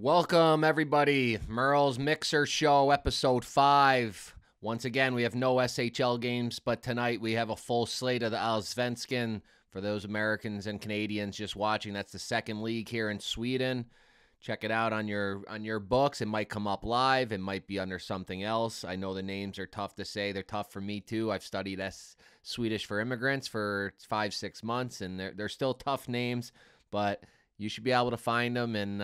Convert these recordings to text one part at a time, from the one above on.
Welcome, everybody. Merle's Mixer Show, Episode 5. Once again, we have no SHL games, but tonight we have a full slate of the Allsvenskan. For those Americans and Canadians just watching, that's the second league here in Sweden. Check it out on your books. It might come up live. It might be under something else. I know the names are tough to say. They're tough for me, too. I've studied Swedish for immigrants for 5-6 months, and they're still tough names, but you should be able to find them, and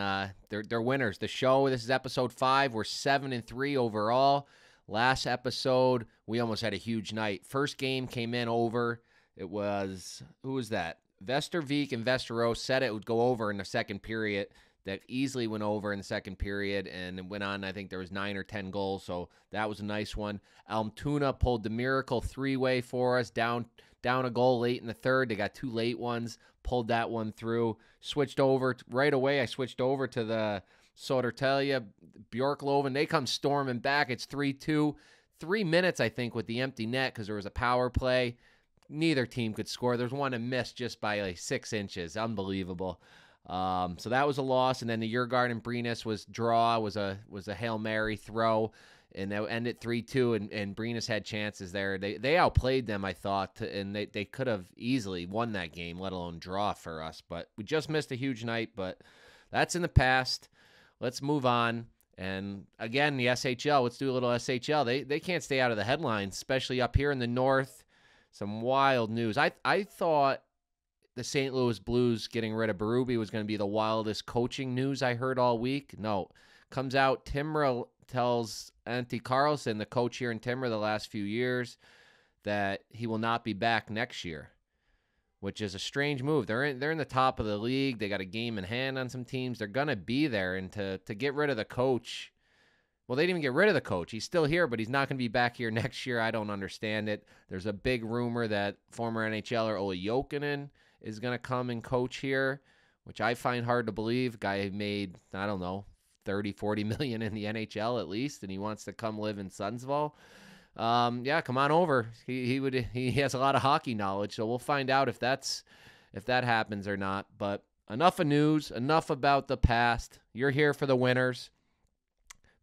they're winners. The show, this is episode 5. We're 7-3 overall. Last episode, we almost had a huge night. First game came in over. It was, who was that? Vestervik and Västerås said it would go over in the second period. That easily went over in the second period, and it went on, I think there was 9 or 10 goals, so that was a nice one. Almtuna pulled the miracle three-way for us, down a goal late in the third. They got 2 late ones, pulled that one through. Switched over right away. I switched over to the Södertälje, Björklöven. They come storming back. It's 3-2. 3 minutes, I think, with the empty net because there was a power play. Neither team could score. There's one that missed just by like 6 inches. Unbelievable. So that was a loss, and then the Djurgården Brynäs was a Hail Mary throw, and that ended 3-2, and Brynäs had chances there. They outplayed them, I thought, and they could have easily won that game, let alone draw for us. But we just missed a huge night, but that's in the past. Let's move on. And again, the SHL, let's do a little SHL. They can't stay out of the headlines, especially up here in the north. Some wild news. I thought the St. Louis Blues getting rid of Berube was going to be the wildest coaching news I heard all week. No. Comes out, Timrå tells Antti Karlsson, the coach here in Timrå the last few years, that he will not be back next year, which is a strange move. They're in the top of the league. They got a game in hand on some teams. They're going to be there, and to get rid of the coach, well, they didn't even get rid of the coach. He's still here, but he's not going to be back here next year. I don't understand it. There's a big rumor that former NHLer Ole Jokinen is going to come and coach here, which I find hard to believe. Guy made, I don't know, 30, 40 million in the NHL at least, and he wants to come live in Sundsvall. Yeah, come on over. He has a lot of hockey knowledge, so we'll find out if that happens or not. But enough of news, enough about the past. You're here for the winners.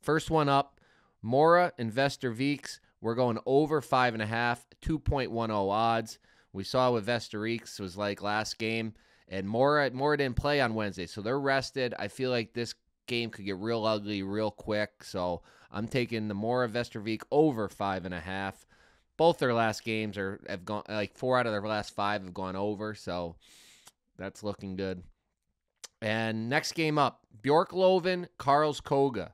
First one up, Mora and Västerviks. We're going over 5.5, 2.10 odds. We saw what Västerviks was like last game, and Mora didn't play on Wednesday, so they're rested. I feel like this game could get real ugly real quick, so I'm taking the Mora Västervik over 5.5. Both their last games have gone, like 4 out of their last 5 have gone over, so that's looking good. And next game up, Björklöven, Koga.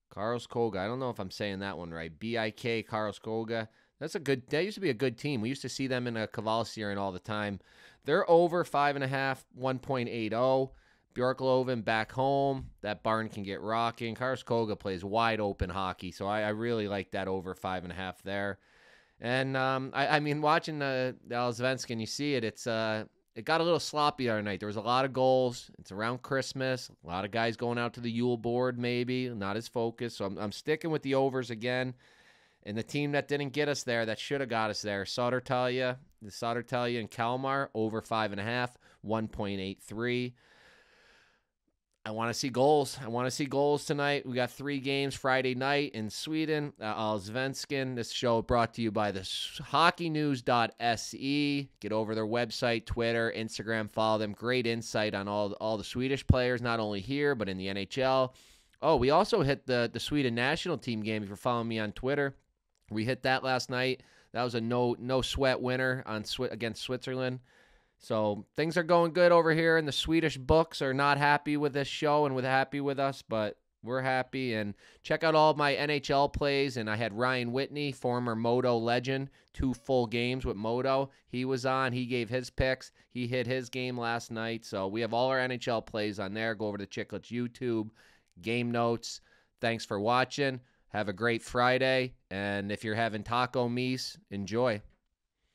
Koga. I don't know if I'm saying that one right. BIK, Koga. That used to be a good team. We used to see them in a Kvällens all the time. They're over 5.5, 1.80. Björklöven back home. That barn can get rocking. Koga plays wide open hockey, so I really like that over 5.5 there. And I mean, watching the Allsvenskan, you see it. It got a little sloppy the other night. There was a lot of goals. It's around Christmas. A lot of guys going out to the Yule board, maybe not as focused. So I'm sticking with the overs again. And the team that didn't get us there, that should have got us there, Södertälje and Kalmar, over 5.5, 1.83. I want to see goals. Tonight. We got 3 games Friday night in Sweden. Allsvenskan. This show brought to you by the HockeyNews.se. Get over their website, Twitter, Instagram. Follow them. Great insight on all the Swedish players, not only here but in the NHL. Oh, we also hit the Sweden national team game. If you're following me on Twitter, we hit that last night. That was a no sweat winner against Switzerland. So things are going good over here, and the Swedish books are not happy with this show and happy with us, but we're happy. And check out all of my NHL plays. And I had Ryan Whitney, former Modo legend, 2 full games with Modo. He was on. He gave his picks. He hit his game last night. So we have all our NHL plays on there. Go over to Chiclets YouTube, game notes. Thanks for watching. Have a great Friday. And if you're having taco meat, enjoy.